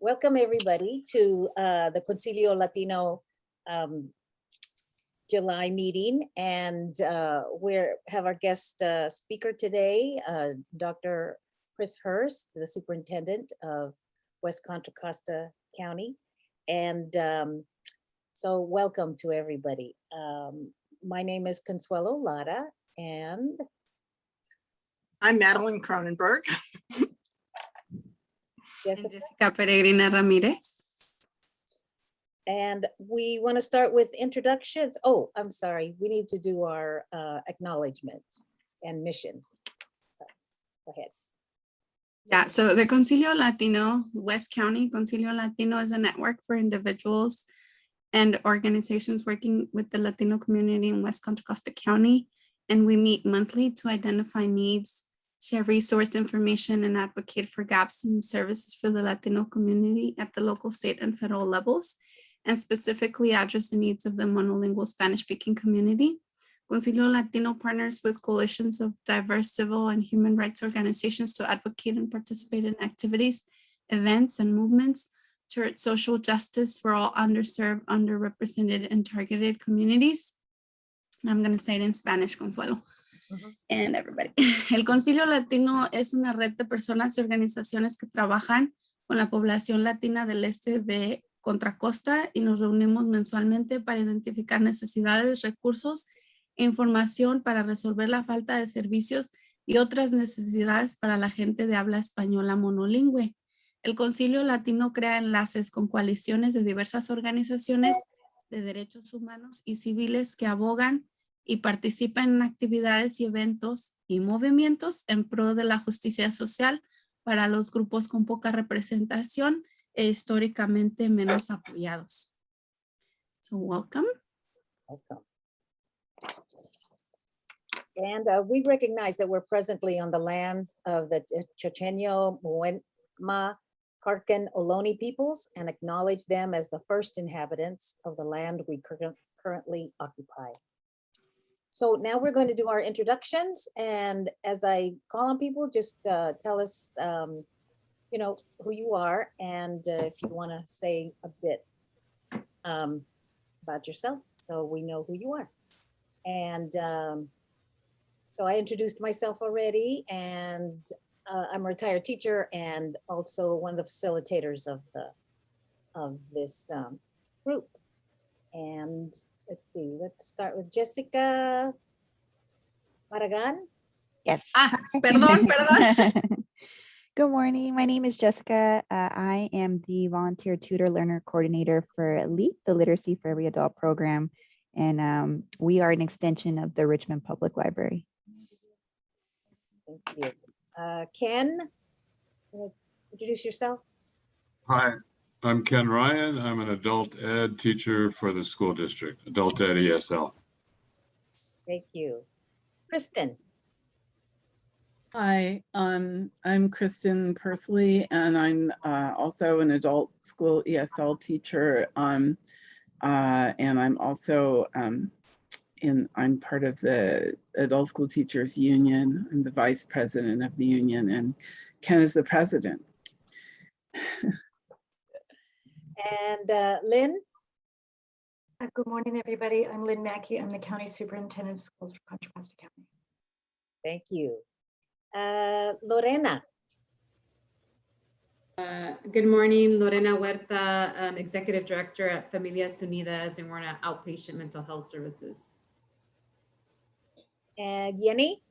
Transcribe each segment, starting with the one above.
Welcome everybody to the Concilio Latino July meeting, and we have our guest speaker today, Dr. Chris Hurst, the Superintendent of West Contra Costa County. And so welcome to everybody. My name is Consuelo Lara, and I'm Madeline Cronenberg. Jessica Peregrina Ramirez. And we want to start with introductions. Oh, I'm sorry. We need to do our acknowledgement and mission. So, go ahead. Yeah, so the Concilio Latino, West County Concilio Latino is a network for individuals and organizations working with the Latino community in West Contra Costa County. And we meet monthly to identify needs, share resource information, and advocate for gaps in services for the Latino community at the local, state, and federal levels, and specifically address the needs of the monolingual Spanish-speaking community. Concilio Latino partners with coalitions of diverse civil and human rights organizations to advocate and participate in activities, events, and movements toward social justice for all underserved, underrepresented, and targeted communities. And I'm going to say it in Spanish, Consuelo. And everybody. El Concilio Latino es una red de personas y organizaciones que trabajan con la población latina del este de Contra Costa y nos reunimos mensualmente para identificar necesidades, recursos e información para resolver la falta de servicios y otras necesidades para la gente de habla española monolingüe. El Concilio Latino crea enlaces con coaliciones de diversas organizaciones de derechos humanos y civiles que abogan y participa en actividades y eventos y movimientos en pro de la justicia social para los grupos con poca representación e históricamente menos apoyados. So welcome. Welcome. And we recognize that we're presently on the lands of the Chochenyo, Muema, Karkan, Ohlone peoples and acknowledge them as the first inhabitants of the land we currently occupy. So now we're going to do our introductions, and as I call on people, just tell us, you know, who you are, and if you want to say a bit about yourself, so we know who you are. And so I introduced myself already, and I'm a retired teacher and also one of the facilitators of this group. And let's see, let's start with Jessica Maragan. Yes. Perdón. Good morning. My name is Jessica. I am the volunteer tutor learner coordinator for LEAP, the Literacy for Every Adult program. And we are an extension of the Richmond Public Library. Thank you. Ken, introduce yourself. Hi, I'm Ken Ryan. I'm an adult ed teacher for the school district, adult ed ESL. Thank you. Kristen. Hi, I'm Kristen Pursley, and I'm also an adult school ESL teacher. And I'm also I'm part of the Adult School Teachers Union. I'm the vice president of the union, and Ken is the president. And Lynn. Good morning, everybody. I'm Lynn Mackey. I'm the County Superintendent of Schools for Contra Costa County. Thank you. Lorena. Good morning, Lorena Huerta, Executive Director at Familias Unidas, and we're in outpatient mental health services. And Yenny.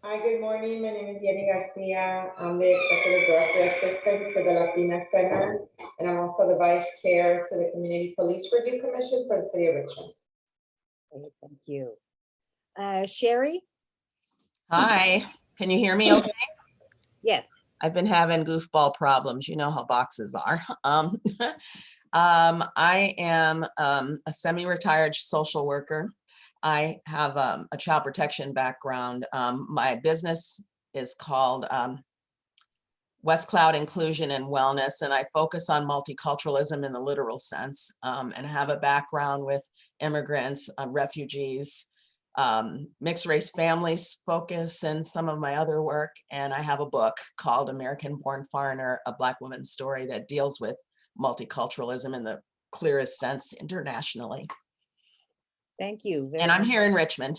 Hi, good morning. My name is Yenny Garcia. I'm the Executive Director Assistant to the Latina Center, and I'm also the Vice Chair to the Community Police Review Commission for the City of Richmond. Okay, thank you. Sherry. Hi, can you hear me okay? Yes. I've been having goofball problems. You know how boxes are. I am a semi-retired social worker. I have a child protection background. My business is called West Cloud Inclusion and Wellness, and I focus on multiculturalism in the literal sense, and have a background with immigrants, refugees, mixed race families focus and some of my other work. And I have a book called American Born Foreigner, a Black Woman's Story, that deals with multiculturalism in the clearest sense internationally. Thank you. And I'm much. here in Richmond.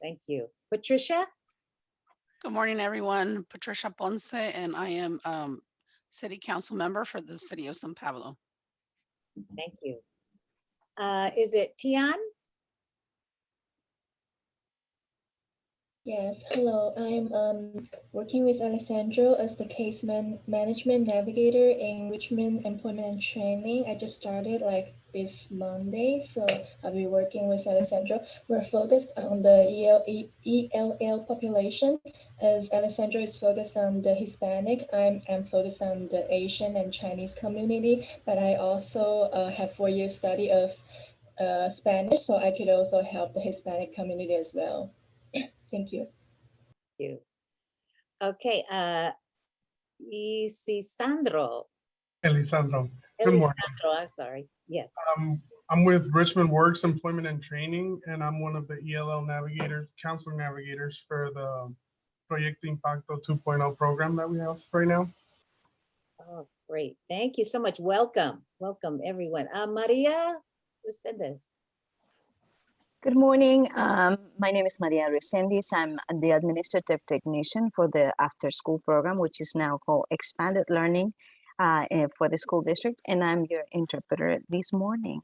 Thank you. Patricia? Good morning, everyone. Patricia Ponce, and I am City Council member for the City of San Pablo. Thank you. Is it Tian? Yes, hello. I'm working with Alessandro as the case management navigator in Richmond Employment and Training. I just started like this Monday, so I'll be working with Alessandro. We're focused on the ELL population, as Alessandro is focused on the Hispanic. I'm focused on the Asian and Chinese community, but I also have 4 years study of Spanish, so I could also help the Hispanic community as well. Thank you. Thank you. Okay, Isidro. Elisandro. Good morning. Elisandro, I'm sorry. Yes. I'm with Richmond Works Employment and Training, and I'm one of the ELL navigators, council navigators for the Proyecto Impacto 2.0 program that we have right now. Oh, great. Thank you so much. Welcome. Welcome, everyone. Maria Resendiz. Good morning. My name is Maria Resendiz. I'm the administrative technician for the after school program, which is now called Expanded Learning for the school district. And I'm your interpreter this morning.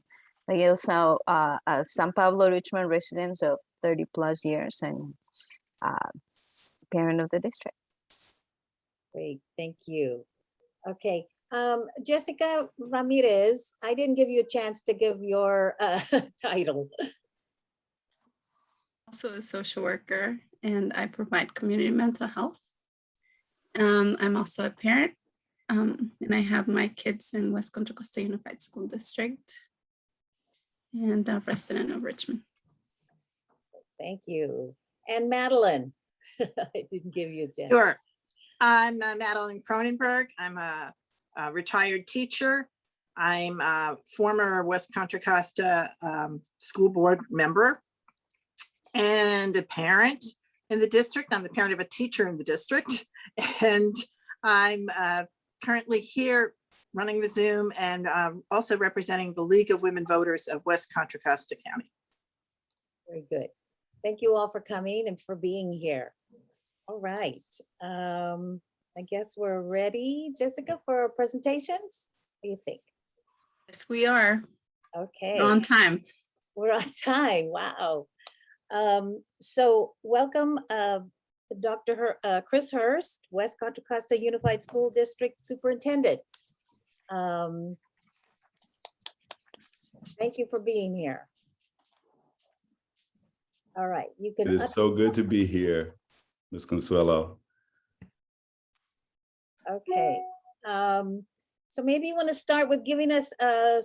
I also a San Pablo Richmond resident of 30 plus years and parent of the district. Great, thank you. Okay, Jessica Ramirez, I didn't give you a chance to give your title. Also a social worker, and I provide community mental health. I'm also a parent, and I have my kids in West Contra Costa Unified School District and a resident of Richmond. Thank you. And Madeline, I didn't give you a chance. Sure. I'm Madeline Cronenberg. I'm a retired teacher. I'm a former West Contra Costa school board member and a parent in the district. I'm the parent of a teacher in the district. And I'm currently here running the Zoom and also representing the League of Women Voters of West Contra Costa County. Very good. Thank you all for coming and for being here. All right. I guess we're ready, Jessica, for presentations. What do you think? Yes, we are. Okay. We're on time. We're on time. Wow. So welcome, Dr. Chris Hurst, West Contra Costa Unified School District Superintendent. Thank you for being here. All right, you can. It is so good to be here, Ms. Consuelo. Okay. So maybe you want to start with giving us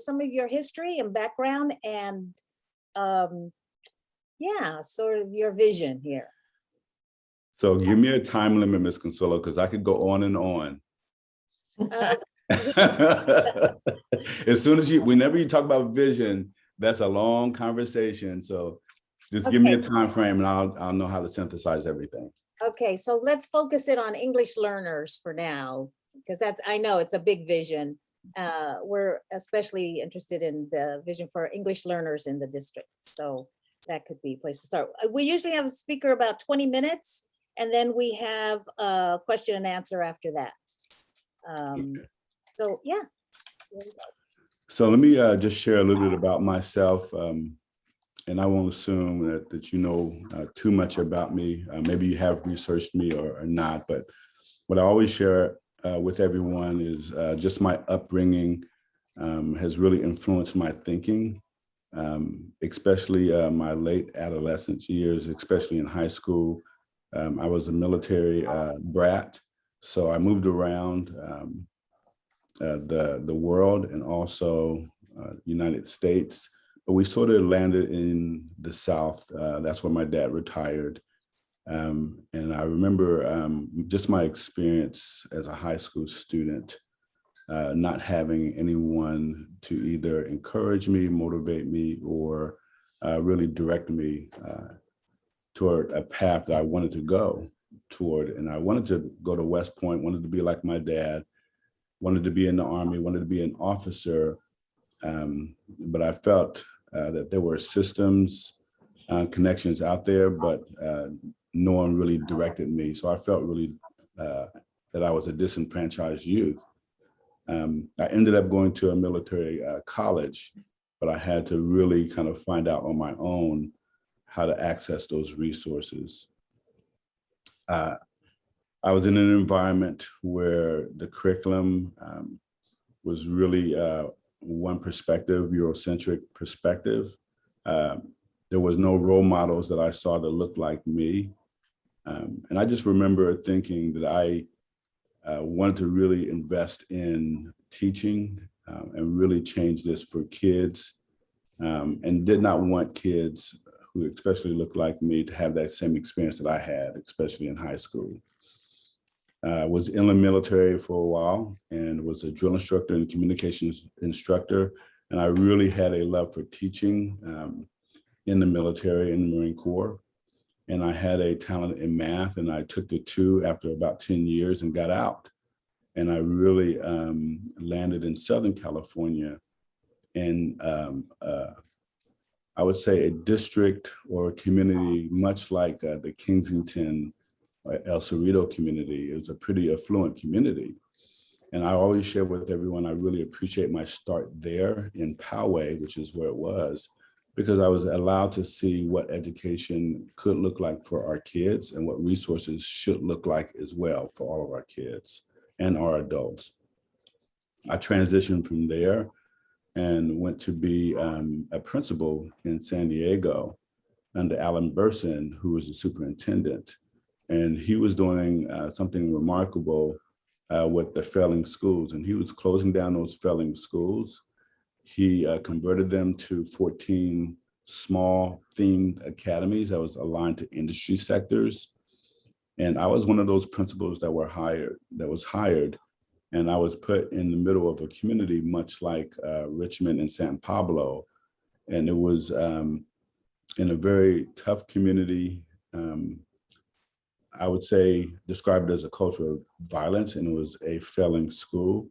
some of your history and background and yeah, sort of your vision here. So give me a time limit, Ms. Consuelo, because I could go on and on. As soon as whenever you talk about vision, that's a long conversation. So just give me a time frame and I'll know how to synthesize everything. Okay, so let's focus it on English learners for now, because I know it's a big vision. We're especially interested in the vision for English learners in the district. So that could be a place to start. We usually have a speaker about 20 minutes, and then we have a question and answer after that. So yeah. So let me just share a little bit about myself. And I won't assume that you know too much about me. Maybe you have researched me or not, but what I always share with everyone is just my upbringing has really influenced my thinking, especially my late adolescence years, especially in high school. I was a military brat, so I moved around the world and also United States. But we sort of landed in the South. That's where my dad retired. And I remember just my experience as a high school student, not having anyone to either encourage me, motivate me, or really directed me toward a path that I wanted to go toward. And I wanted to go to West Point, wanted to be like my dad, wanted to be in the Army, wanted to be an officer. But I felt that there were systems, connections out there, but no one really directed me. So I felt really that I was a disenfranchised youth. I ended up going to a military college, but I had to really kind of find out on my own how to access those resources. I was in an environment where the curriculum was really one perspective, Eurocentric perspective. There was no role models that I saw that looked like me. And I just remember thinking that I wanted to really invest in teaching and really change this for kids, and did not want kids who especially looked like me to have that same experience that I had, especially in high school. Was in the military for a while and was a drill instructor and communications instructor. And I really had a love for teaching in the military, in the Marine Corps. And I had a talent in math, and I took the two after about 10 years and got out. And I really landed in Southern California in, I would say, a district or a community much like the Kensington El Cerrito community. It was a pretty affluent community. And I always share with everyone, I really appreciate my start there in Poway, which is where it was, because I was allowed to see what education could look like for our kids and what resources should look like as well for all of our kids and our adults. I transitioned from there and went to be a principal in San Diego under Alan Burson, who was the superintendent. And he was doing something remarkable with the failing schools. And he was closing down those failing schools. He converted them to 14 small themed academies that was aligned to industry sectors. And I was one of those principals that was hired. And I was put in the middle of a community much like Richmond and San Pablo. And it was in a very tough community. I would say describe it as a culture of violence, and it was a failing school.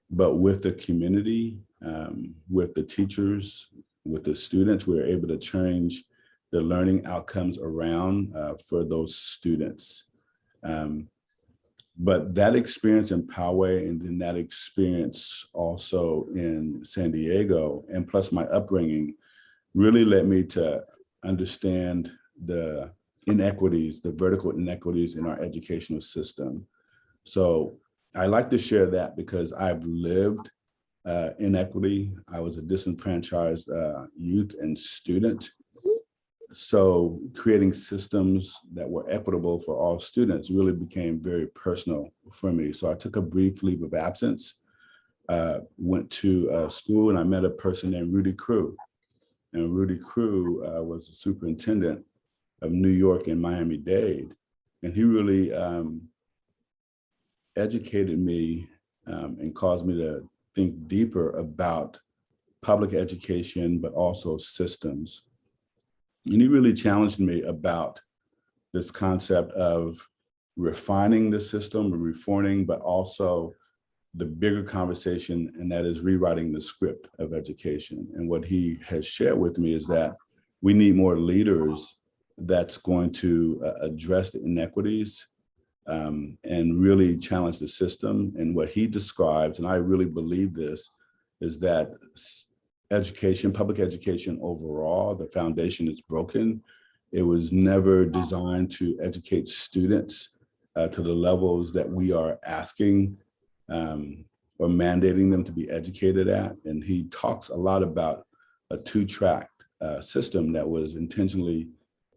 But with the community, with the teachers, with the students, we were able to change the learning outcomes around for those students. But that experience in Poway, and then that experience also in San Diego, and plus my upbringing, really led me to understand the inequities, the vertical inequities in our educational system. So I like to share that because I've lived inequity. I was a disenfranchised youth and student. So creating systems that were equitable for all students really became very personal for me. So I took a brief leave of absence, went to school, and I met a person named Rudy Crew. And Rudy Crew was the superintendent of New York and Miami-Dade. And he really educated me and caused me to think deeper about public education, but also systems. And he really challenged me about this concept of refining the system, reforming, but also the bigger conversation, and that is rewriting the script of education. And what he has shared with me is that we need more leaders that's going to address the inequities and really challenge the system. And what he describes, and I really believe this, is that education, public education overall, the foundation is broken. It was never designed to educate students to the levels that we are asking or mandating them to be educated at. And he talks a lot about a two-track system that was intentionally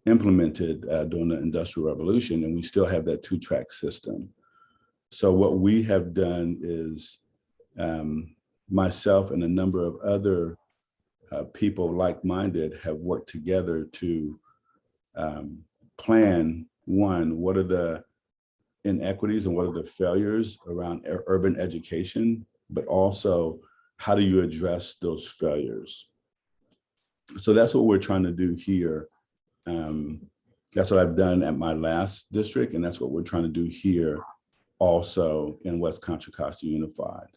implemented during the Industrial Revolution, and we still have that two-track system. So what we have done is myself and a number of other people like-minded have worked together to plan, one, what are the inequities and what are the failures around urban education, but also how do you address those failures? So that's what we're trying to do here. That's what I've done at my last district, and that's what we're trying to do here also in West Contra Costa Unified.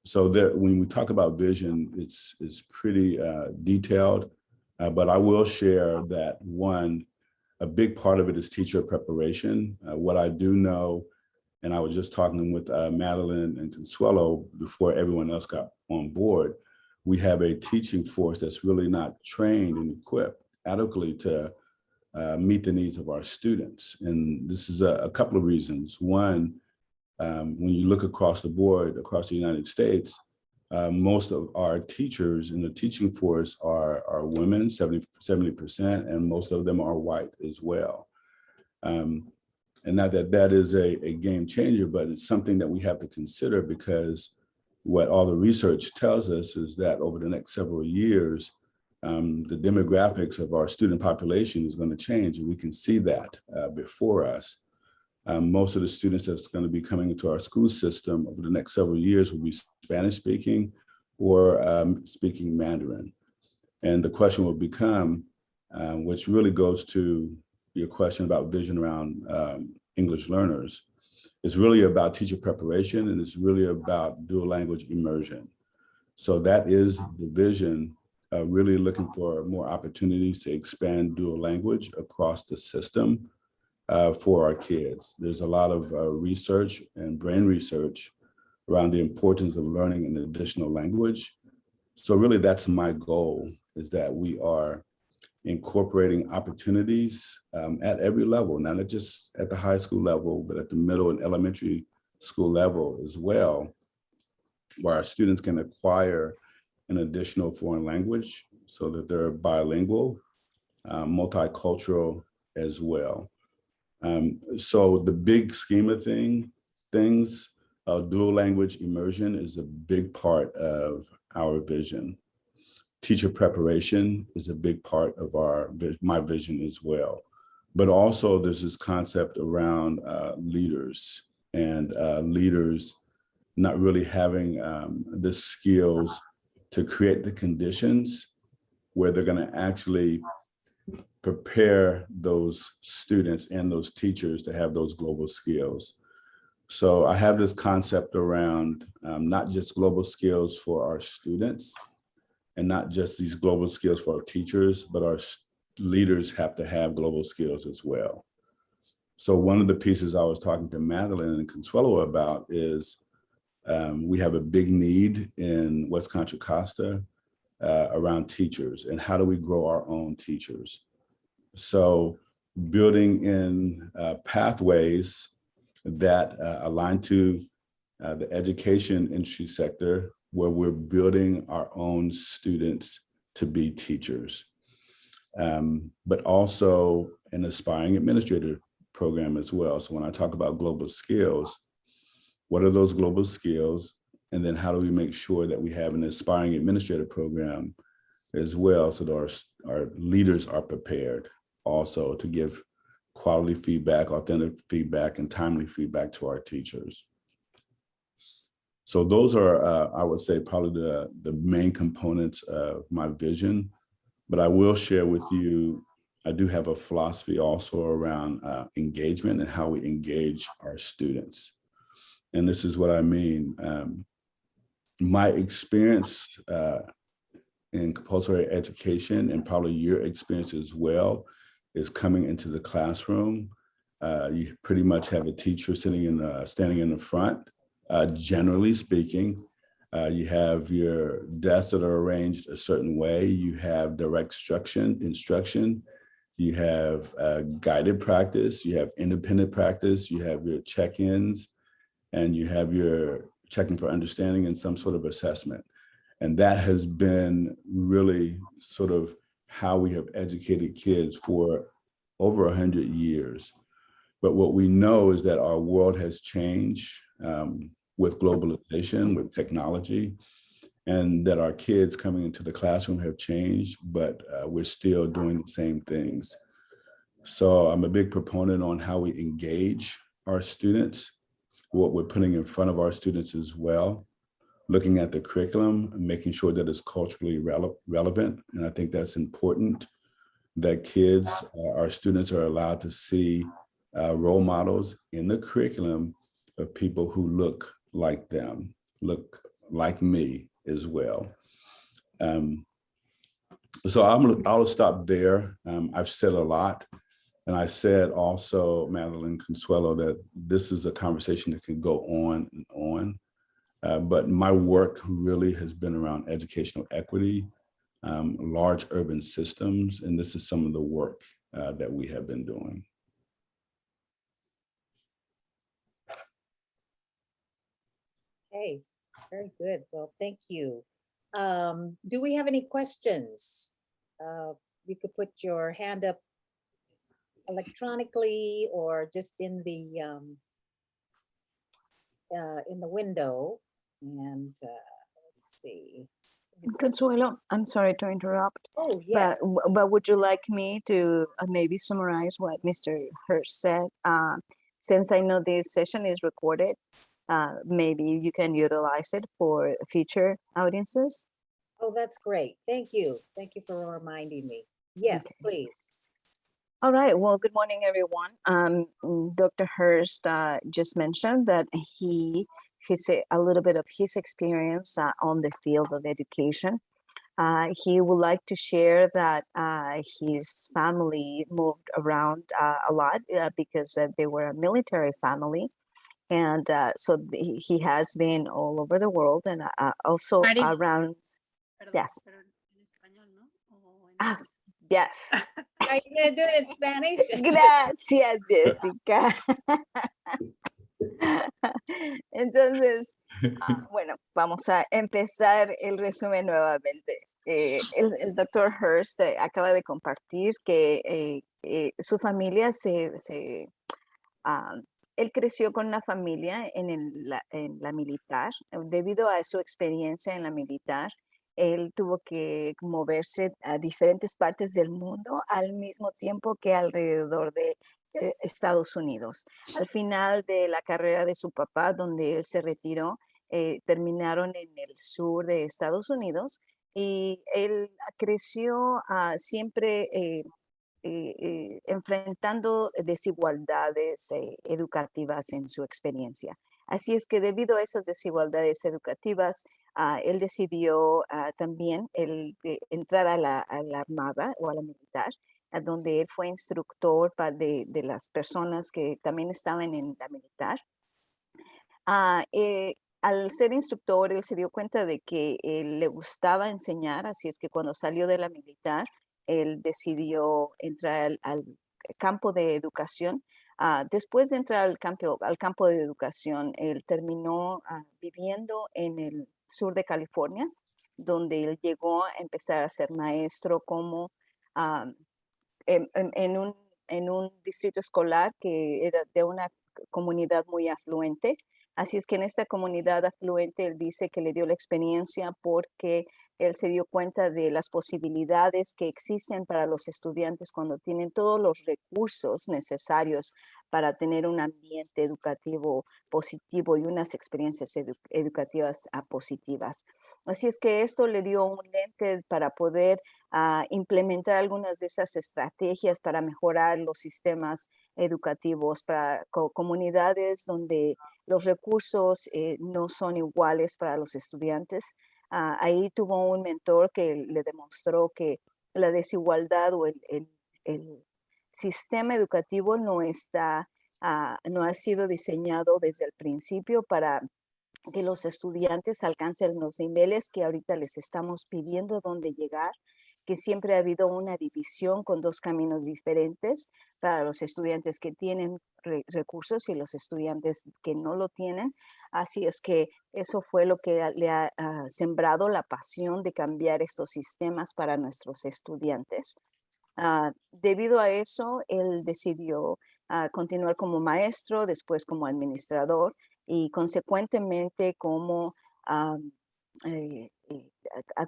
So that when we talk about vision, it's pretty detailed, but I will share that a big part of it is teacher preparation. What I do know, and I was just talking with Madeline and Consuelo before everyone else got on board, we have a teaching force that's really not trained and equipped adequately to meet the needs of our students. And this is a couple of reasons. One, when you look across the board, across the United States, most of our teachers in the teaching force are women, 70%, and most of them are white as well. And not that is a game changer, but it's something that we have to consider, because what all the research tells us is that over the next several years, the demographics of our student population is going to change, and we can see that before us. Most of the students that's going to be coming into our school system over the next several years will be Spanish speaking or speaking Mandarin. And the question will become, which really goes to your question about vision around English learners, it's really about teacher preparation, and it's really about dual language immersion. So that is the vision, really looking for more opportunities to expand dual language across the system for our kids. There's a lot of research and brain research around the importance of learning an additional language. So really that's my goal, is that we are incorporating opportunities at every level, not just at the high school level, but at the middle and elementary school level as well, where our students can acquire an additional foreign language so that they're bilingual, multicultural as well. So the big scheme of things, dual language immersion is a big part of our vision. Teacher preparation is a big part of my vision as well. But also there's this concept around leaders, and leaders not really having the skills to create the conditions where they're going to actually prepare those students and those teachers to have those global skills. So I have this concept around not just global skills for our students, and not just these global skills for our teachers, but our leaders have to have global skills as well. So one of the pieces I was talking to Madeline and Consuelo about is we have a big need in West Contra Costa around teachers, and how do we grow our own teachers? So building in pathways that align to the education industry sector, where we're building our own students to be teachers, but also an aspiring administrator program as well. So when I talk about global skills, what are those global skills? And then how do we make sure that we have an aspiring administrator program as well, so that our leaders are prepared also to give quality feedback, authentic feedback, and timely feedback to our teachers. So those are, I would say, probably the main components of my vision. But I will share with you, I do have a philosophy also around engagement and how we engage our students. And this is what I mean. My experience in compulsory education, and probably your experience as well, is coming into the classroom. You pretty much have a teacher standing in the front. Generally speaking, you have your desks that are arranged a certain way. You have direct instruction. You have guided practice. You have independent practice. You have your check-ins, and you have your checking for understanding and some sort of assessment. And that has been really sort of how we have educated kids for over 100 years. But what we know is that our world has changed with globalization, with technology, and that our kids coming into the classroom have changed, but we're still doing the same things. So I'm a big proponent on how we engage our students, what we're putting in front of our students as well, looking at the curriculum, and making sure that it's culturally relevant. And I think that's important, that kids, our students are allowed to see role models in the curriculum of people who look like them, look like me as well. So I'll stop there. I've said a lot. And I said also, Madeline Consuelo, that this is a conversation that can go on and on. But my work really has been around educational equity, large urban systems, and this is some of the work that we have been doing. Okay, very good. Well, thank you. Do we have any questions? You could put your hand up electronically or just in the window. And let's see. Consuelo, I'm sorry to interrupt. Oh, yes. But would you like me to maybe summarize what Mr. Hurst said? Since I know this session is recorded, maybe you can utilize it for future audiences. Oh, that's great. Thank you. Thank you for reminding me. Yes, Okay. please. All right. Well, good morning, everyone. Dr. Hurst just mentioned that he said a little bit of his experience on the field of education. He would like to share that his family moved around a lot because they were a military family. And so he has been all over the world and also Marty. around. Yes. Yes. Are you gonna do it in Spanish? Gracias, Jessica. Entonces, bueno, vamos a empezar el resumen nuevamente. El doctor Hurst acaba de compartir que su familia él creció con una familia en la militar. Debido a su experiencia en la militar, él tuvo que moverse a diferentes partes del mundo al mismo tiempo que alrededor de Estados Unidos. Al final de la carrera de su papá, donde él se retiró, terminaron en el sur de Estados Unidos y él creció siempre enfrentando desigualdades educativas en su experiencia. Así es que debido a esas desigualdades educativas, él decidió también entrar a la armada o a la militar, donde él fue instructor de las personas que también estaban en la militar. Al ser instructor, él se dio cuenta de que le gustaba enseñar, así es que cuando salió de la militar, él decidió entrar al campo de educación. Después de entrar al campo de educación, él terminó viviendo en el sur de California, donde él llegó a empezar a ser maestro como en un distrito escolar que era de una comunidad muy afluente. Así es que en esta comunidad afluente él dice que le dio la experiencia porque él se dio cuenta de las posibilidades que existen para los estudiantes cuando tienen todos los recursos necesarios para tener un ambiente educativo positivo y unas experiencias educativas positivas. Así es que esto le dio un lente para poder implementar algunas de esas estrategias para mejorar los sistemas educativos para comunidades donde los recursos no son iguales para los estudiantes. Ahí tuvo un mentor que le demostró que la desigualdad o el sistema educativo no ha sido diseñado desde el principio para que los estudiantes alcancen los niveles que ahorita les estamos pidiendo dónde llegar, que siempre ha habido una división con dos caminos diferentes para los estudiantes que tienen recursos y los estudiantes que no lo tienen. Así es que eso fue lo que le ha sembrado la pasión de cambiar estos sistemas para nuestros estudiantes. Debido a eso, él decidió continuar como maestro, después como administrador y consecuentemente como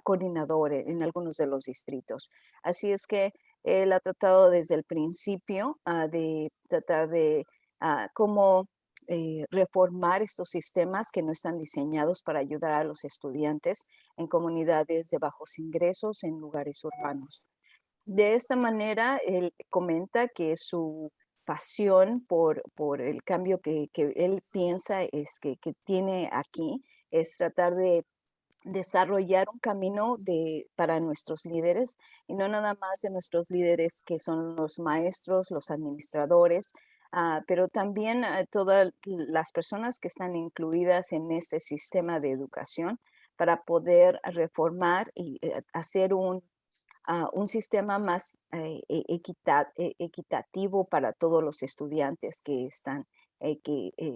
coordinador en algunos de los distritos. Así es que él ha tratado desde el principio de tratar de cómo reformar estos sistemas que no están diseñados para ayudar a los estudiantes en comunidades de bajos ingresos en lugares urbanos. De esta manera, él comenta que su pasión por el cambio que él piensa es que tiene aquí es tratar de desarrollar un camino para nuestros líderes y no nada más de nuestros líderes que son los maestros, los administradores, pero también todas las personas que están incluidas en este sistema de educación para poder reformar y hacer un sistema más equitativo para todos los estudiantes que están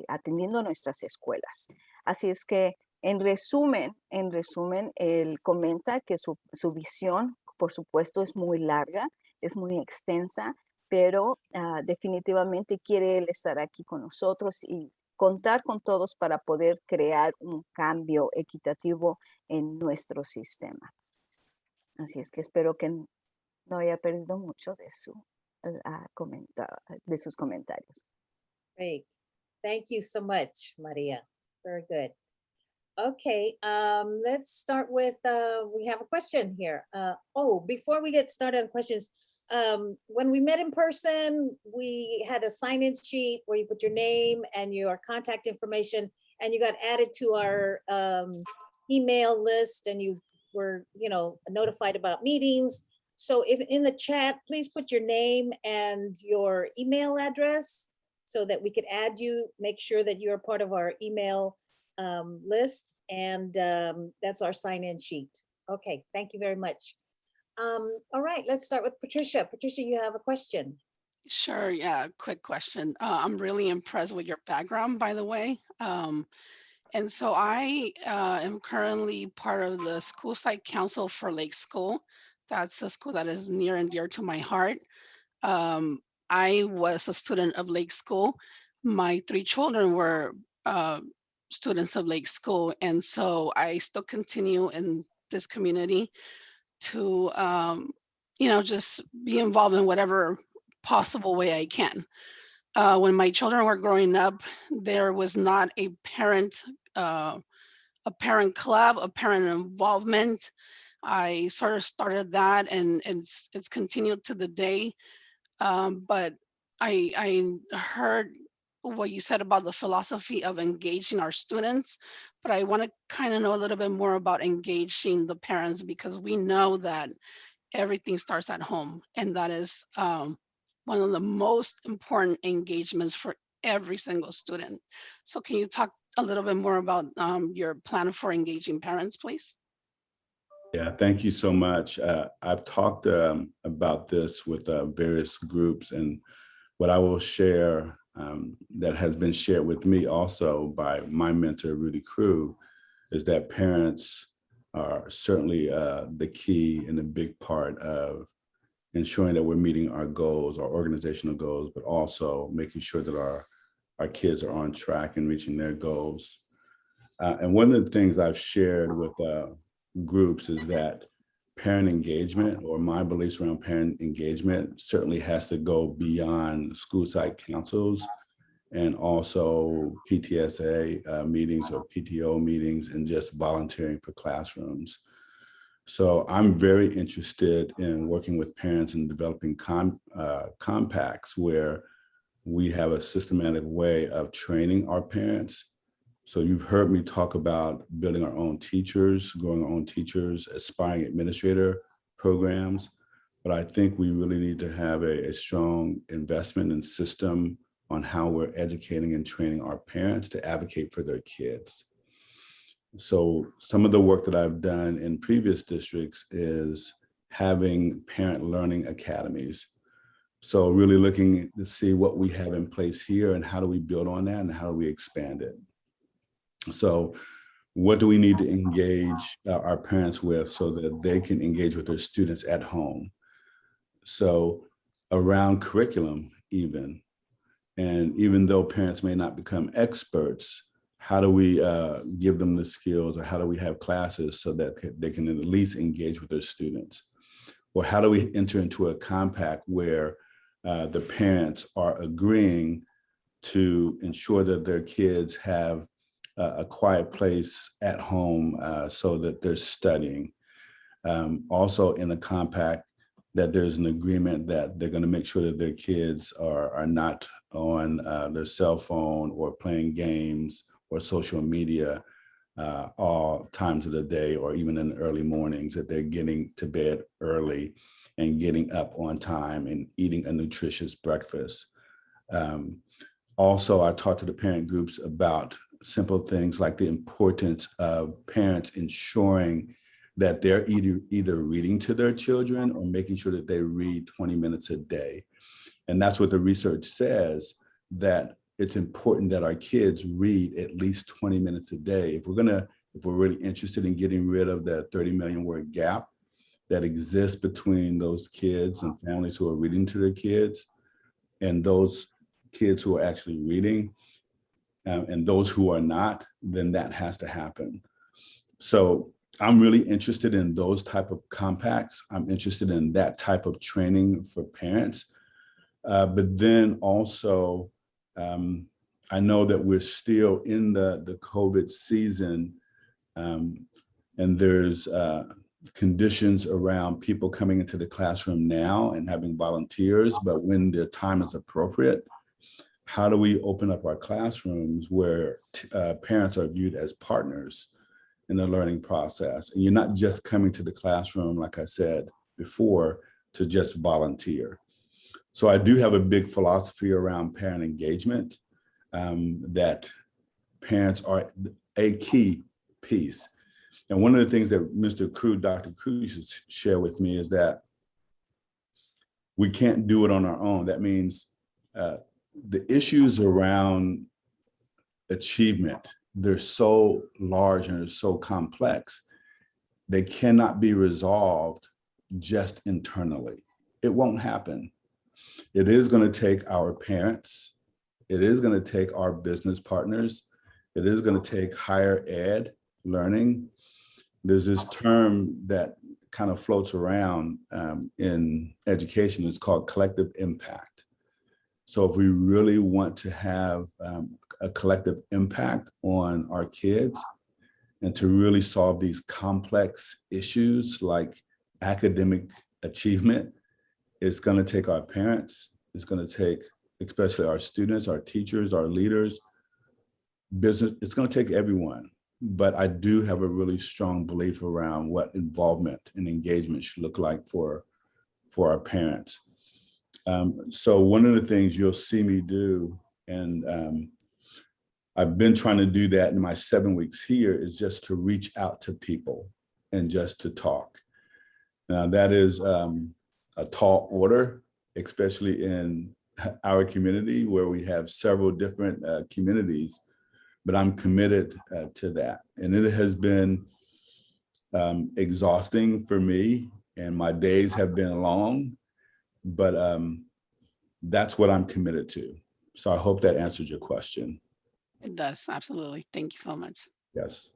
atendiendo nuestras escuelas. Así es que en resumen, él comenta que su visión, por supuesto, es muy larga, es muy extensa, pero definitivamente quiere él estar aquí con nosotros y contar con todos para poder crear un cambio equitativo en nuestro sistema. Así es que espero que no haya perdido mucho de sus comentarios. Great. Thank you so much, Maria. Very good. Okay, let's start with, we have a question here. Before we get started on questions, when we met in person, we had a sign-in sheet where you put your name and your contact information, and you got added to our email list, and you were, notified about meetings. So if in the chat, please put your name and your email address so that we could add you, make sure that you're part of our email list, and that's our sign-in sheet. Okay, thank you very much. All right, let's start with Patricia. Patricia, you have a question. Sure, yeah, quick question. I'm really impressed with your background, by the way. And so I am currently part of the school site council for Lake School. That's a school that is near and dear to my heart. I was a student of Lake School. My 3 children were students of Lake School. And so I still continue in this community to, just be involved in whatever possible way I can. When my children were growing up, there was not a parent club, a parent involvement. I sort of started that, and it's continued to the day. But I heard what you said about the philosophy of engaging our students, but I want to kind of know a little bit more about engaging the parents, because we know that everything starts at home, and that is one of the most important engagements for every single student. So can you talk a little bit more about your plan for engaging parents, please? Yeah, thank you so much. I've talked about this with various groups, and what I will share that has been shared with me also by my mentor, Rudy Crew, is that parents are certainly the key and a big part of ensuring that we're meeting our goals, our organizational goals, but also making sure that our kids are on track and reaching their goals. And one of the things I've shared with groups is that parent engagement, or my beliefs around parent engagement, certainly has to go beyond school site councils and also PTSA meetings or PTO meetings and just volunteering for classrooms. So I'm very interested in working with parents and developing compacts where we have a systematic way of training our parents. So you've heard me talk about building our own teachers, growing our own teachers, aspiring administrator programs. But I think we really need to have a strong investment and system on how we're educating and training our parents to advocate for their kids. So some of the work that I've done in previous districts is having parent learning academies. So really looking to see what we have in place here and how do we build on that and how do we expand it. So what do we need to engage our parents with so that they can engage with their students at home? So around curriculum even, and even though parents may not become experts, how do we give them the skills, or how do we have classes so that they can at least engage with their students? Or how do we enter into a compact where the parents are agreeing to ensure that their kids have a quiet place at home so that they're studying. Also in the compact, that there's an agreement that they're going to make sure that their kids are not on their cell phone or playing games or social media all times of the day, or even in the early mornings, that they're getting to bed early and getting up on time and eating a nutritious breakfast. Also, I talked to the parent groups about simple things like the importance of parents ensuring that they're either reading to their children or making sure that they read 20 minutes a day. And that's what the research says, that it's important that our kids read at least 20 minutes a day. If we're really interested in getting rid of the 30 million word gap that exists between those kids and families who are reading to their kids and those kids who are actually reading, and those who are not, then that has to happen. So I'm really interested in those type of compacts. I'm interested in that type of training for parents. But then also, I know that we're still in the COVID season, and there's conditions around people coming into the classroom now and having volunteers, but when the time is appropriate, how do we open up our classrooms where parents are viewed as partners in the learning process? And you're not just coming to the classroom, like I said before, to just volunteer. So I do have a big philosophy around parent engagement, that parents are a key piece. And one of the things that Dr. Cruz should share with me is that we can't do it on our own. That means the issues around achievement, they're so large and they're so complex, they cannot be resolved just internally. It won't happen. It is going to take our parents. It is going to take our business partners. It is going to take higher ed learning. There's this term that kind of floats around in education. It's called collective impact. So if we really want to have a collective impact on our kids and to really solve these complex issues like academic achievement, it's going to take our parents, it's going to take especially our students, our teachers, our leaders, business, it's going to take everyone. But I do have a really strong belief around what involvement and engagement should look like for our parents. So one of the things you'll see me do, and I've been trying to do that in my 7 weeks here, is just to reach out to people and just to talk. Now that is a tall order, especially in our community where we have several different communities, but I'm committed to that. And it has been exhausting for me, and my days have been long, but that's what I'm committed to. So I hope that answered your question. It does, absolutely. Thank you so much. Yes.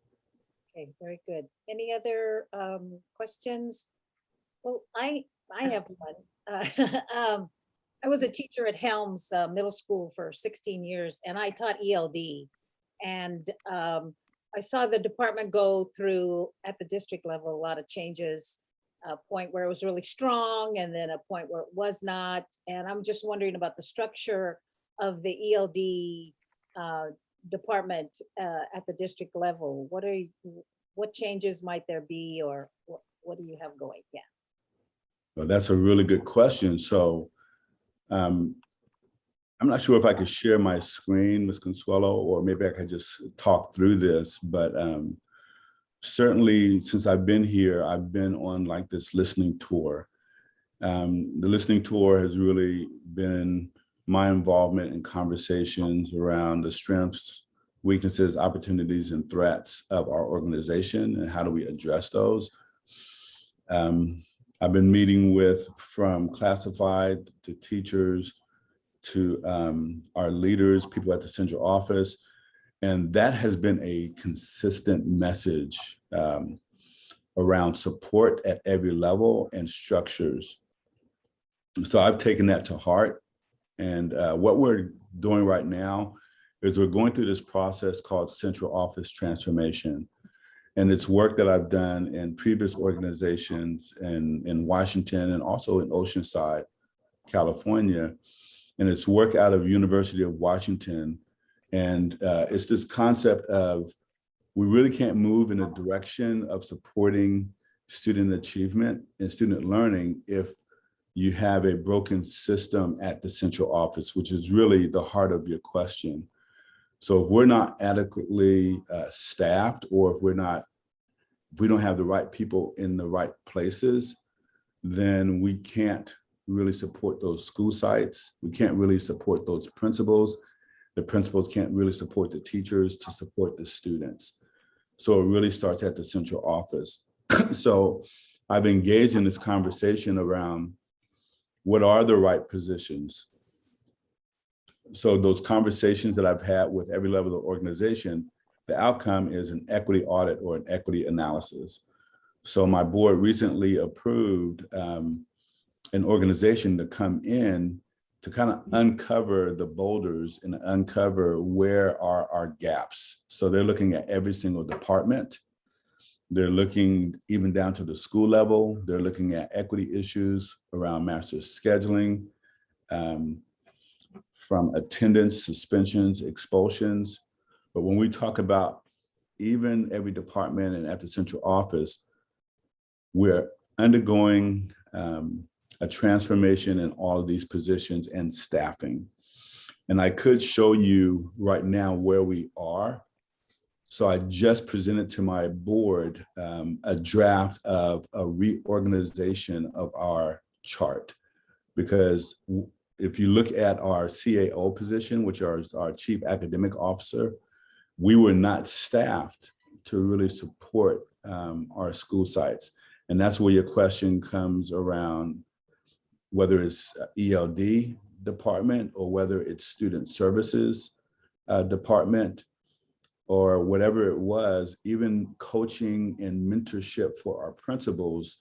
Okay, very good. Any other questions? Well, I have one. I was a teacher at Helms Middle School for 16 years, and I taught ELD. And I saw the department go through, at the district level, a lot of changes, a point where it was really strong and then a point where it was not. And I'm just wondering about the structure of the ELD department at the district level. What changes might there be, or what do you have going? Yeah. Well, that's a really good question. So I'm not sure if I could share my screen, Ms. Consuelo, or maybe I could just talk through this, but certainly since I've been here, I've been on like this listening tour. The listening tour has really been my involvement in conversations around the strengths, weaknesses, opportunities, and threats of our organization and how do we address those. I've been meeting with, from classified to teachers to our leaders, people at the central office. And that has been a consistent message around support at every level and structures. So I've taken that to heart, And what we're doing right now is we're going through this process called central office transformation. And it's work that I've done in previous organizations in Washington and also in Oceanside, California. And it's work out of University of Washington. And it's this concept of we really can't move in a direction of supporting student achievement and student learning if you have a broken system at the central office, which is really the heart of your question. So if we're not adequately staffed, or if we don't have the right people in the right places, then we can't really support those school sites. We can't really support those principals. The principals can't really support the teachers to support the students. So it really starts at the central office. So I've engaged in this conversation around what are the right positions. So those conversations that I've had with every level of organization, the outcome is an equity audit or an equity analysis. So my board recently approved an organization to come in to kind of uncover the boulders and uncover where are our gaps. So they're looking at every single department. They're looking even down to the school level. They're looking at equity issues around master's scheduling, from attendance, suspensions, expulsions. But when we talk about even every department and at the central office, we're undergoing a transformation in all of these positions and staffing. And I could show you right now where we are. So I just presented to my board a draft of a reorganization of our chart, because if you look at our CAO position, which is our Chief Academic Officer, we were not staffed to really support our school sites. And that's where your question comes around, whether it's ELD department or whether it's student services department or whatever it was, even coaching and mentorship for our principals,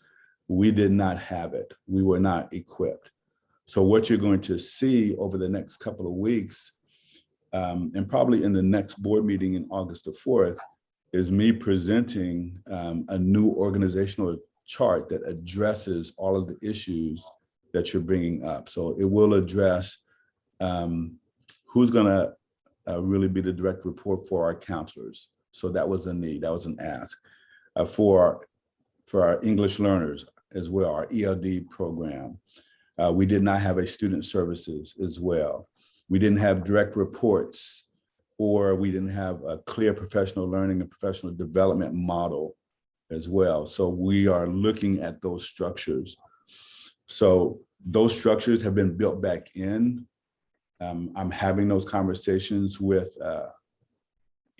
we did not have it. We were not equipped. So what you're going to see over the next couple of weeks, and probably in the next board meeting in August the 4th, is me presenting a new organizational chart that addresses all of the issues that you're bringing up. So it will address who's gonna really be the direct report for our counselors. So that was a need, that was an ask. For our English learners as well, our ELD program. We did not have a student services as well. We didn't have direct reports, or we didn't have a clear professional learning and professional development model as well. So we are looking at those structures. So those structures have been built back in. I'm having those conversations with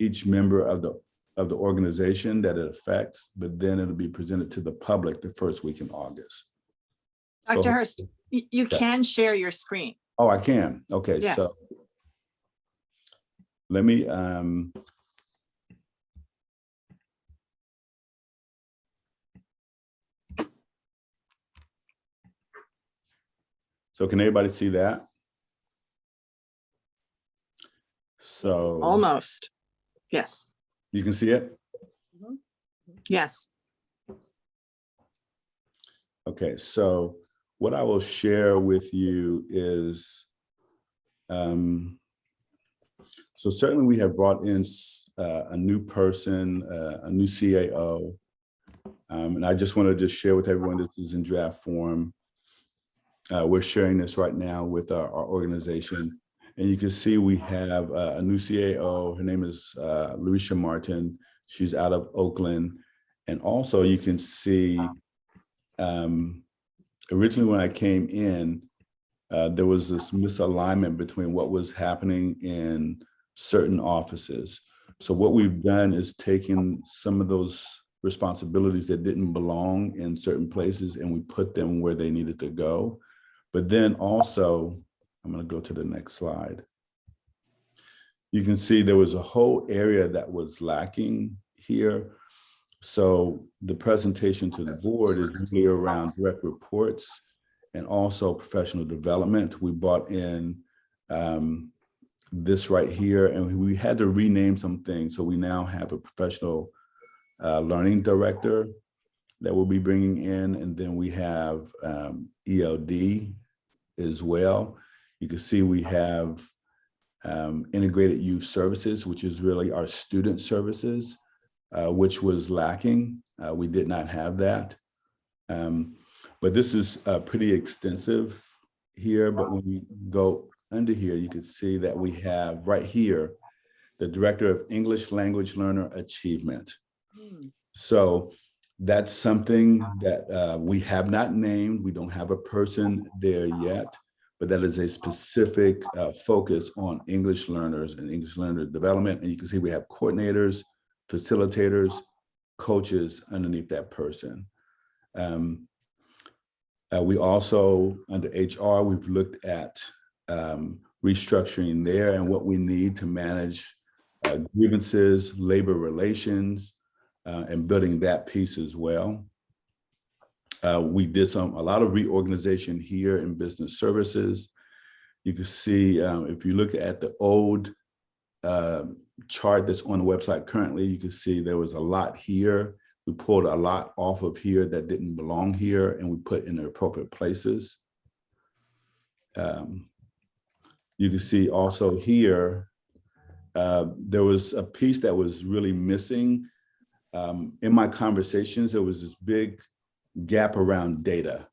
each member of the organization that it affects, but then it'll be presented to the public the first week in August. Dr. So- Hurst, you can share your screen. Oh, I can. Okay, Yes. so let me so can everybody see that? So Almost. Yes. you can see it? Yes. Okay, so what I will share with you is, so certainly we have brought in a new person, a new CAO. And I just want to just share with everyone, this is in draft form. We're sharing this right now with our organization. And you can see we have a new CAO. Her name is Lucia Martin. She's out of Oakland. And also you can see, originally when I came in, there was this misalignment between what was happening in certain offices. So what we've done is taken some of those responsibilities that didn't belong in certain places and we put them where they needed to go. But then also, I'm going to go to the next slide. You can see there was a whole area that was lacking here. So the presentation to the board is really around direct reports and also professional development. We brought in this right here, and we had to rename some things. So we now have a professional learning director that we'll be bringing in, and then we have ELD as well. You can see we have integrated youth services, which is really our student services, which was lacking. We did not have that. But this is pretty extensive here, but when you go under here, you can see that we have right here, the Director of English Language Learner Achievement. So that's something that we have not named. We don't have a person there yet, but that is a specific focus on English learners and English learner development. And you can see we have coordinators, facilitators, coaches underneath that person. We also, under HR, we've looked at restructuring there and what we need to manage grievances, labor relations, and building that piece as well. We did a lot of reorganization here in business services. You can see if you look at the old chart that's on the website currently, you can see there was a lot here. We pulled a lot off of here that didn't belong here, and we put in the appropriate places. You can see also here, there was a piece that was really missing. In my conversations, there was this big gap around data.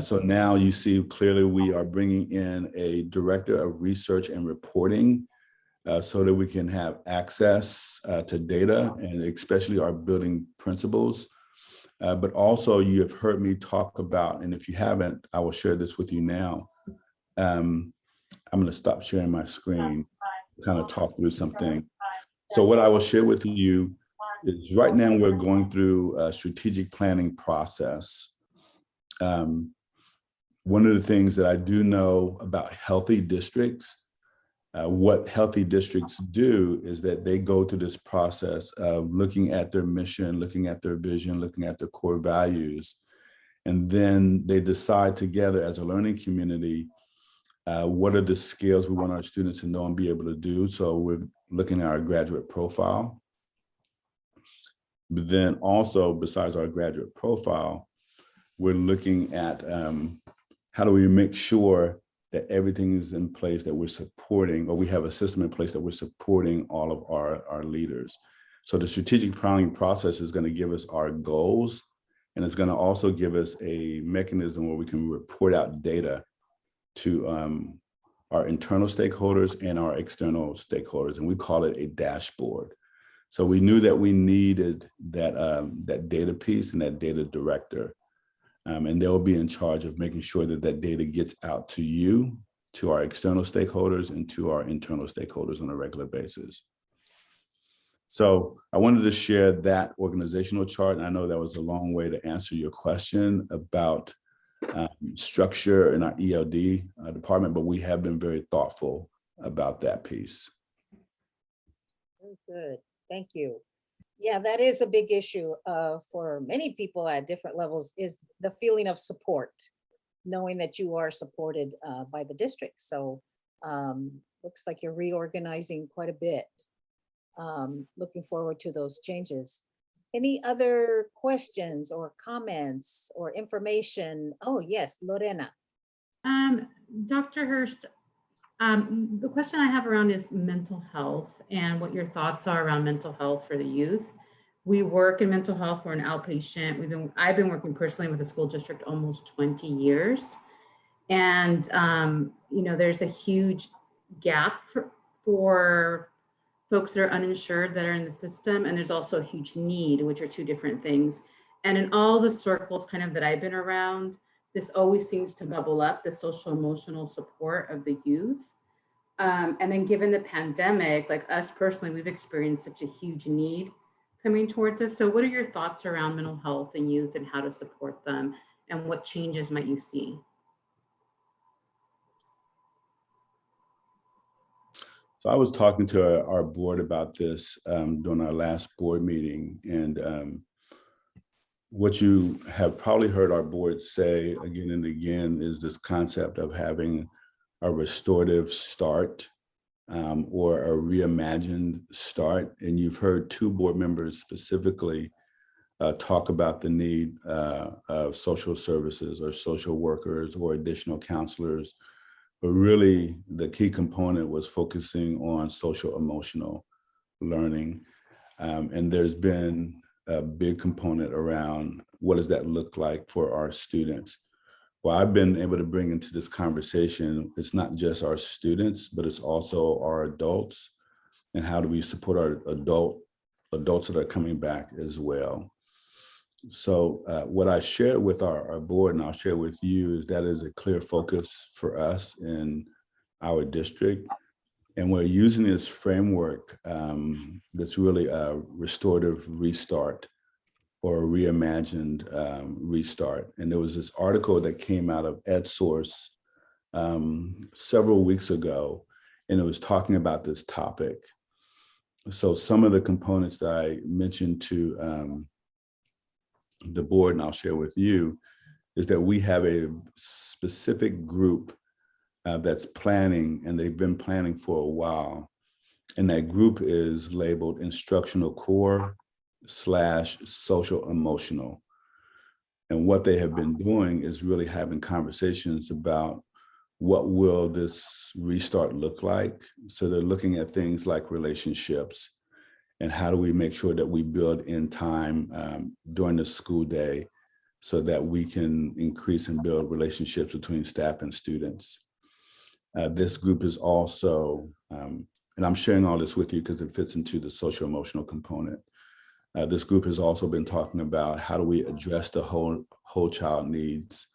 So now you see clearly we are bringing in a director of research and reporting so that we can have access to data, and especially our building principles. But also you have heard me talk about, and if you haven't, I will share this with you now. I'm going to stop sharing my screen, kind of talk through something. So what I will share with you is right now we're going through a strategic planning process. One of the things that I do know about healthy districts, what healthy districts do is that they go through this process of looking at their mission, looking at their vision, looking at their core values, and then they decide together as a learning community, what are the skills we want our students to know and be able to do. So we're looking at our graduate profile. But then also, besides our graduate profile, we're looking at how do we make sure that everything is in place that we're supporting, or we have a system in place that we're supporting all of our leaders. So the strategic planning process is going to give us our goals, and it's going to also give us a mechanism where we can report out data to our internal stakeholders and our external stakeholders, and we call it a dashboard. So we knew that we needed that data piece and that data director. And they'll be in charge of making sure that that data gets out to you, to our external stakeholders, and to our internal stakeholders on a regular basis. So I wanted to share that organizational chart. And I know that was a long way to answer your question about structure in our ELD department, but we have been very thoughtful about that piece. Very good. Thank you. Yeah, that is a big issue for many people at different levels, is the feeling of support, knowing that you are supported by the district. So looks like you're reorganizing quite a bit. Looking forward to those changes. Any other questions or comments or information? Oh, yes, Lorena. Dr. Hurst, the question I have around is mental health and what your thoughts are around mental health for the youth. We work in mental health, we're an outpatient. I've been working personally with the school district almost 20 years. And, there's a huge gap for folks that are uninsured that are in the system. And there's also a huge need, which are two different things. And in all the circles kind of that I've been around, this always seems to bubble up, the social emotional support of the youth. And then given the pandemic, like us personally, we've experienced such a huge need coming towards us. So what are your thoughts around mental health in youth and how to support them, and what changes might you see? So I was talking to our board about this during our last board meeting, and what you have probably heard our board say again and again is this concept of having a restorative start or a reimagined start. And you've heard two board members specifically talk about the need of social services or social workers or additional counselors. But really, the key component was focusing on social emotional learning. And there's been a big component around what does that look like for our students. Well, I've been able to bring into this conversation, it's not just our students, but it's also our adults. And how do we support our adults that are coming back as well? So what I shared with our board, and I'll share with you, is that is a clear focus for us in our district. And we're using this framework that's really a restorative restart or a reimagined restart. And there was this article that came out of EdSource several weeks ago, and it was talking about this topic. So some of the components that I mentioned to the board, and I'll share with you, is that we have a specific group that's planning, and they've been planning for a while. And that group is labeled Instructional Core / Social Emotional. And what they have been doing is really having conversations about what will this restart look like. So they're looking at things like relationships and how do we make sure that we build in time during the school day so that we can increase and build relationships between staff and students. This group is also, and I'm sharing all this with you because it fits into the social emotional component. This group has also been talking about how do we address the whole child needs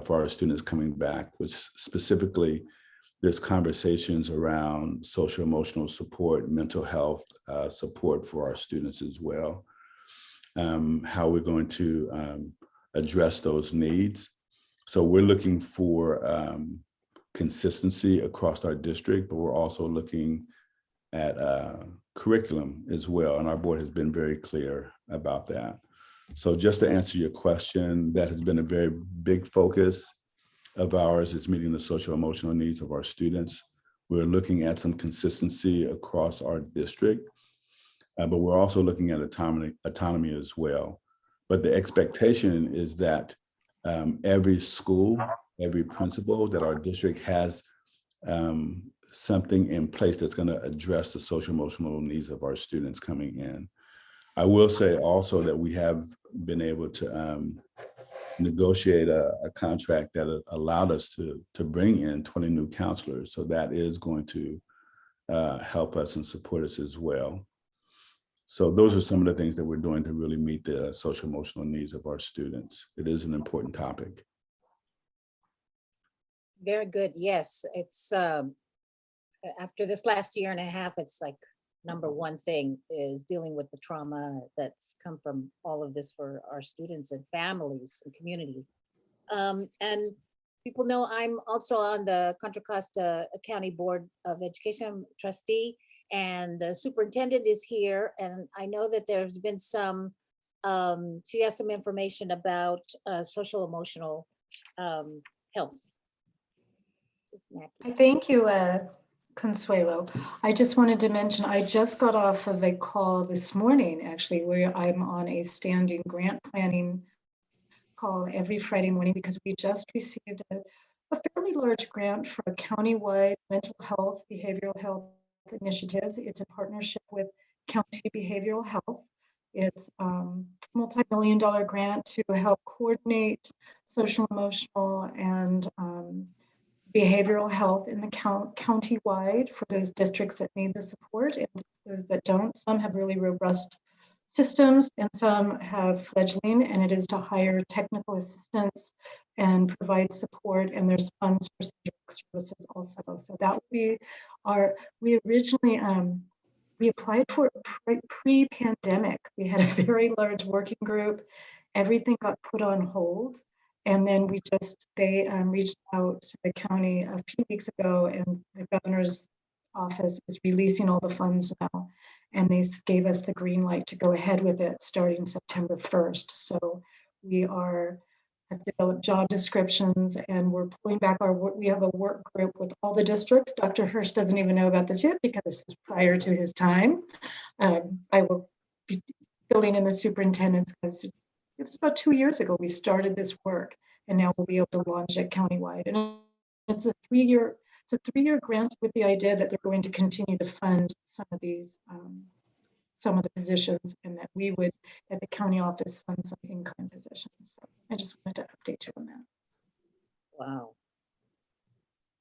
for our students coming back, which specifically there's conversations around social emotional support, mental health support for our students as well. How we're going to address those needs. So we're looking for consistency across our district, but we're also looking at curriculum as well. And our board has been very clear about that. So just to answer your question, that has been a very big focus of ours, is meeting the social emotional needs of our students. We're looking at some consistency across our district, but we're also looking at autonomy as well. But the expectation is that every school, every principal, that our district has something in place that's going to address the social emotional needs of our students coming in. I will say also that we have been able to negotiate a contract that allowed us to bring in 20 new counselors. So that is going to help us and support us as well. So those are some of the things that we're doing to really meet the social emotional needs of our students. It is an important topic. Very good. Yes, it's after this last year and a half, it's like number one thing is dealing with the trauma that's come from all of this for our students and families and community. And people know I'm also on the Contra Costa County Board of Education trustee, and the superintendent is here. And I know that there's been some, she has some information about social emotional health. Thank you, Consuelo. I just wanted to mention, I just got off of a call this morning, actually, where I'm on a standing grant planning call every Friday morning because we just received a fairly large grant for a countywide mental health, behavioral health initiatives. It's a partnership with County Behavioral Health. It's a multi-million-dollar grant to help coordinate social, emotional, and behavioral health in the county-wide for those districts that need the support and those that don't. Some have really robust systems and some have fledgling, and it is to hire technical assistance and provide support, and there's funds for services also. So that would be we originally, we applied for pre-pandemic. We had a very large working group. Everything got put on hold. And then they reached out to the county a few weeks ago, and the governor's office is releasing all the funds now. And they gave us the green light to go ahead with it starting September 1st. So we are have developed job descriptions, and we're pulling back we have a work group with all the districts. Dr. Hurst doesn't even know about this yet because this was prior to his time. I will be filling in the superintendents because it was about 2 years ago we started this work, and now we'll be able to launch it countywide. And it's a three-year grant with the idea that they're going to continue to fund some of these, some of the positions, and that we would, at the county office, fund some in-kind positions. So I just wanted to update you on that. Wow.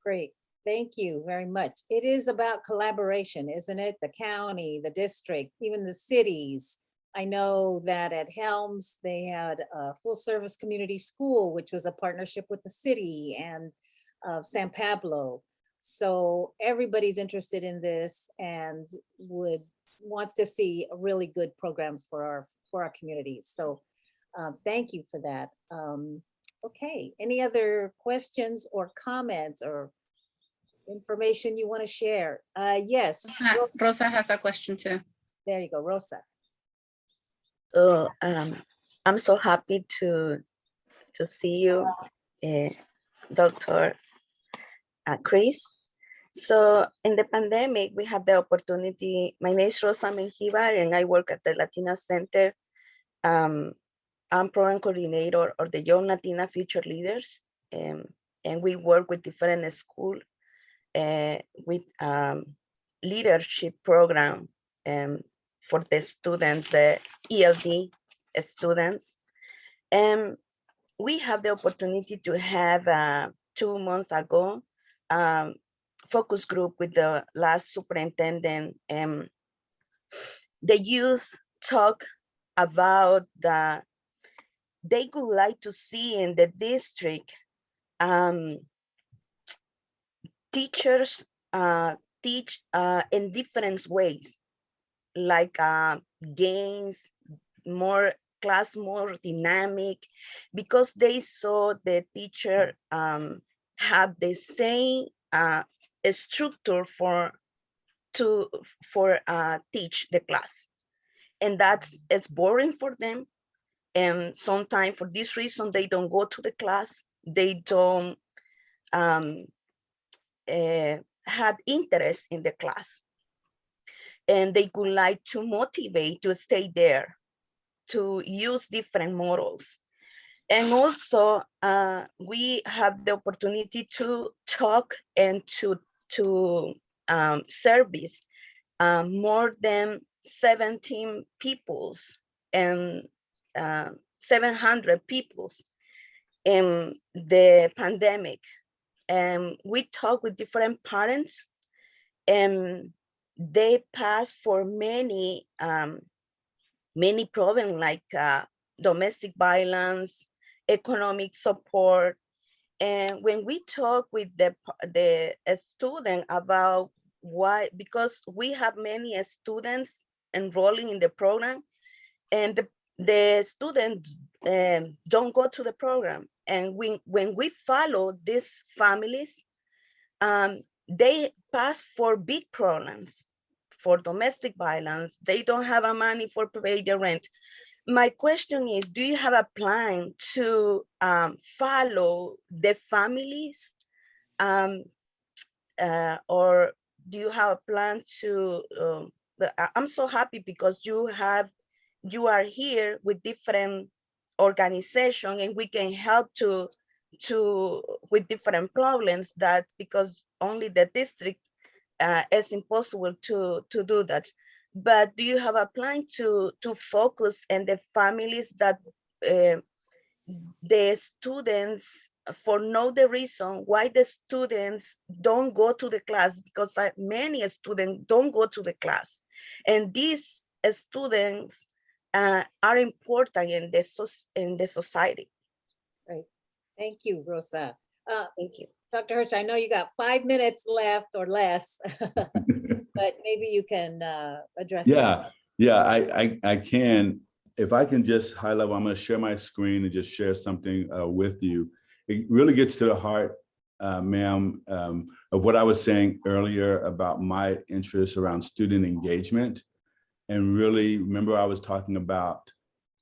Great. Thank you very much. It is about collaboration, isn't it? The county, the district, even the cities. I know that at Helms, they had a full service community school, which was a partnership with the city and San Pablo. So everybody's interested in this and wants to see really good programs for our communities. So thank you for that. Okay, any other questions or comments or information you want to share? Yes. Rosa has a question too. There you go, Rosa. So I'm so happy to see you, Dr. Chris. So in the pandemic, we have the opportunity. My name is Rosa Menjivar, and I work at the Latina Center. I'm program coordinator of the Young Latina Future Leaders, and we work with different schools with leadership program for the students, the ELD students. And we have the opportunity to have 2 months ago focus group with the last superintendent. The youth talk about they would like to see in the district teachers teach in different ways, like games, more class, more dynamic, because they saw the teacher have the same structure for teach the class, and it's boring for them. And sometimes for this reason, they don't go to the class. They don't have interest in the class. And they would like to motivate to stay there, to use different models. And also, we have the opportunity to talk and to service more than 17 peoples and 700 peoples in the pandemic. And we talk with different parents, and they pass for many problems like domestic violence, economic support. And when we talk with the student about why, because we have many students enrolling in the program, and the students don't go to the program. And when we follow these families, they pass for big problems, for domestic violence. They don't have a money for pay the rent. My question is, do you have a plan to follow the families, or do you have a plan to, I'm so happy because you are here with different organizations, and we can help with different problems, that because only the district is impossible to do that. But do you have a plan to focus on the families that the students, for know the reason why the students don't go to the class, because many students don't go to the class, and these students are important in the society. Right. Thank you, Rosa. Thank you. Dr. Hurst, I know you got 5 minutes left or less, but maybe you can address that. Yeah, I can. If I can just highlight, I'm going to share my screen and just share something with you. It really gets to the heart, ma'am, of what I was saying earlier about my interest around student engagement. And really, remember I was talking about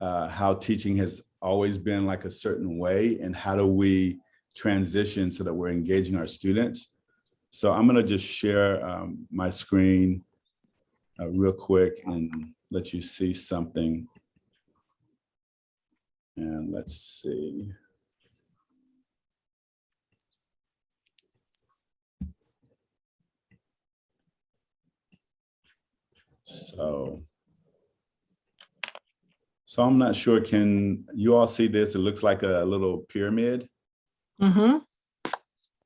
how teaching has always been like a certain way, and how do we transition so that we're engaging our students. So I'm gonna just share my screen real quick and let you see something. And let's see. So I'm not sure, can you all see this? It looks like a little pyramid. Mm-hmm.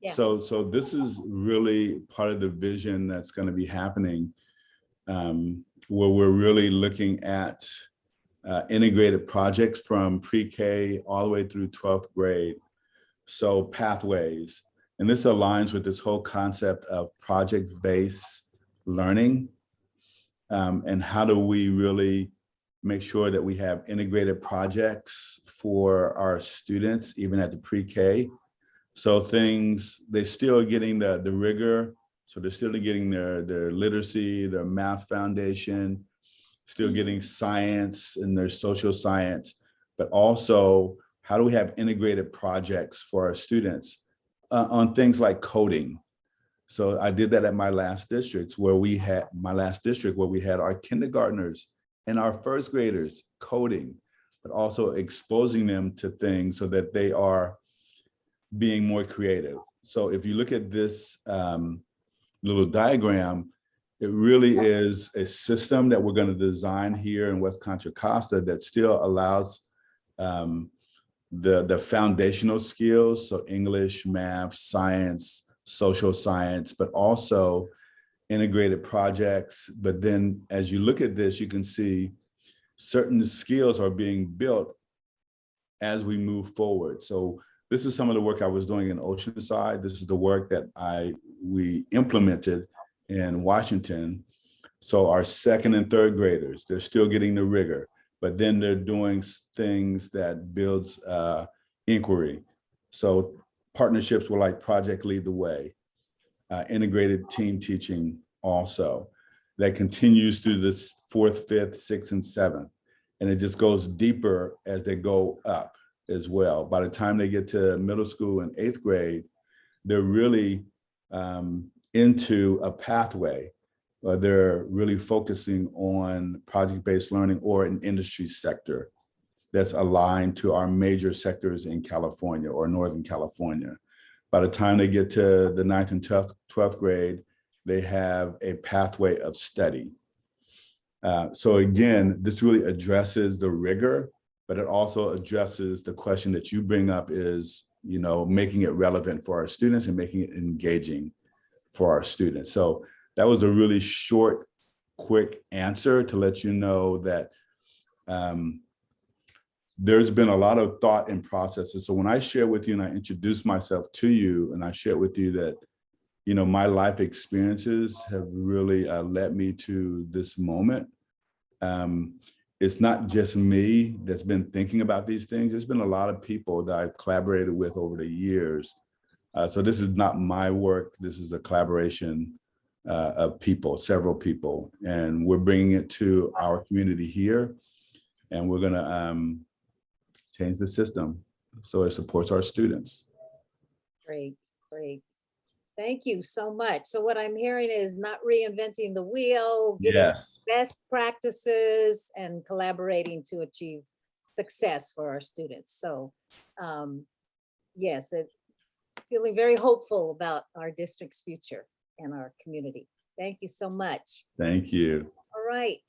Yeah. So this is really part of the vision that's going to be happening, where we're really looking at integrated projects from pre-K all the way through 12th grade. So pathways, and this aligns with this whole concept of project-based learning. And how do we really make sure that we have integrated projects for our students, even at the pre-K? So things, they're still getting the rigor. So they're still getting their literacy, their math foundation, still getting science and their social science, but also how do we have integrated projects for our students on things like coding? So I did that at my last district where we had our kindergartners and our first graders coding, but also exposing them to things so that they are being more creative. So if you look at this little diagram, it really is a system that we're going to design here in West Contra Costa that still allows the foundational skills, so English, math, science, social science, but also integrated projects. But then as you look at this, you can see certain skills are being built as we move forward. So this is some of the work I was doing in Oceanside. This is the work that we implemented in Washington. So our second and third graders, they're still getting the rigor, but then they're doing things that builds inquiry. So partnerships were like Project Lead the Way, integrated team teaching also. That continues through this 4th, 5th, 6th, and 7th. And it just goes deeper as they go up as well. By the time they get to middle school and 8th grade, they're really into a pathway. They're really focusing on project-based learning or an industry sector that's aligned to our major sectors in California or Northern California. By the time they get to the 9th and 12th grade, they have a pathway of study. So again, this really addresses the rigor, but it also addresses the question that you bring up is, making it relevant for our students and making it engaging for our students. So that was a really short, quick answer to let you know that there's been a lot of thought and processes. So when I share with you and I introduce myself to you and I share with you that, my life experiences have really led me to this moment. It's not just me that's been thinking about these things. There's been a lot of people that I've collaborated with over the years. So this is not my work. This is a collaboration of people, several people, and we're bringing it to our community here, and we're gonna change the system so it supports our students. Great, great. Thank you so much. So what I'm hearing is not reinventing the wheel, getting Yes. best practices and collaborating to achieve success for our students. So yes, feeling very hopeful about our district's future and our community. Thank you so much. Thank you. All right.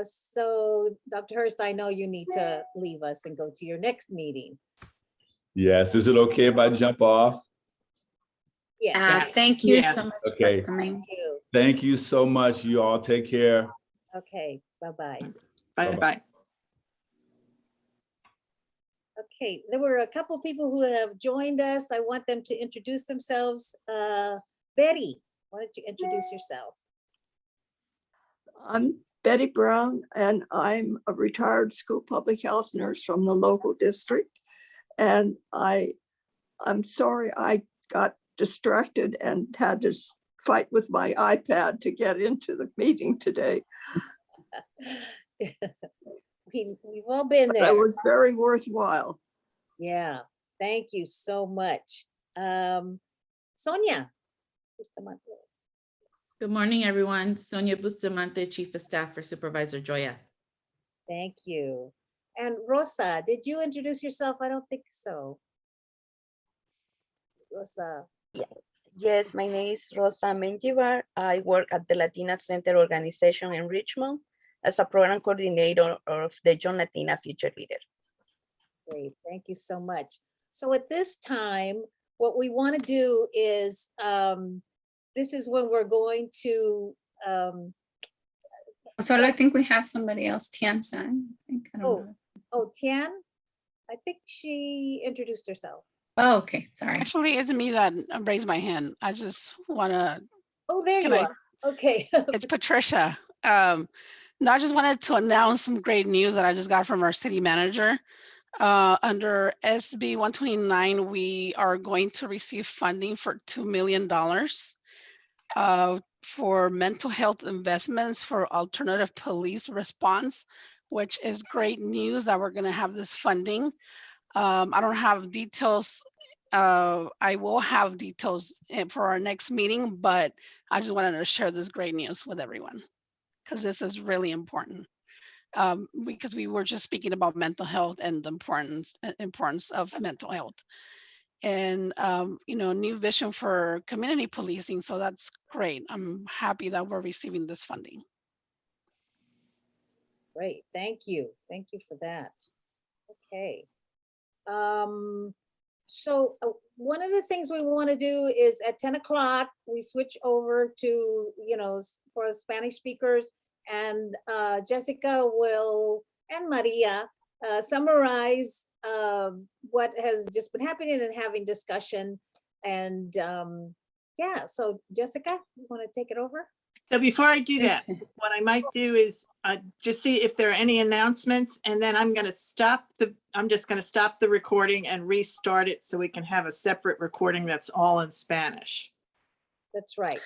So Dr. Hurst, I know you need to leave us and go to your next meeting. Yes. Is it okay if I jump off? Yes. Thank you Yes. so much Okay. for coming. Thank you. Thank you so much. You all take care. Okay, bye-bye. Bye-bye. Okay, there were a couple people who have joined us. I want them to introduce themselves. Betty, why don't you introduce yourself? I'm Betty Brown, and I'm a retired school public health nurse from the local district. And I'm sorry I got distracted and had to fight with my iPad to get into the meeting today. We've all been but there. it was very worthwhile. Yeah, thank you so much. Sonia. Bustamante. Good morning, everyone. Sonia Bustamante, Chief of Staff for Supervisor Joya. Thank you. And Rosa, did you introduce yourself? I don't think so. Rosa. Yes, my name is Rosa Menjivar. I work at the Latina Center organization in Richmond as a program coordinator of the Young Latina Future Leader. Great, thank you so much. So at this time, what we want to do is, this is when we're going to, So I think we have somebody else, Tian San. I don't know. Oh, Tian, I think she introduced herself. Oh, okay, sorry. Actually, it's me that raised my hand. I just want to. Oh, there you are. Okay. It's Patricia. No, I just wanted to announce some great news that I just got from our city manager. Under SB 129, we are going to receive funding for $2 million for mental health investments for alternative police response, which is great news that we're going to have this funding. I don't have details. I will have details for our next meeting, but I just wanted to share this great news with everyone because this is really important. Because we were just speaking about mental health and the importance of mental health, and new vision for community policing. So that's great. I'm happy that we're receiving this funding. Great, thank you for that. Okay. So one of the things we want to do is at 10 o'clock, we switch over to, for the Spanish speakers, and Jessica will, and Maria, summarize what has just been happening and having discussion. And yeah, so Jessica, you want to take it over? So before I do that, what I might do is just see if there are any announcements, and then I'm just going to stop the recording and restart it so we can have a separate recording that's all in Spanish. That's right.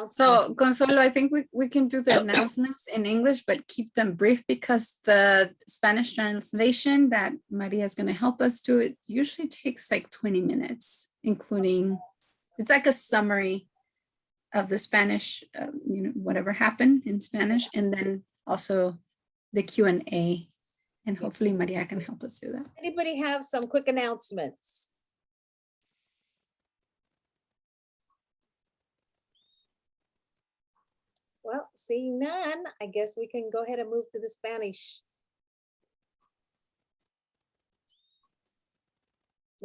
So Consuelo, I think we can do the announcements in English, but keep them brief because the Spanish translation that Maria is going to help us do, it usually takes like 20 minutes, including, it's like a summary of the Spanish, whatever happened in Spanish, and then also the Q&A, and hopefully Maria can help us do that. Anybody have some quick announcements? Well, seeing none, I guess we can go ahead and move to the Spanish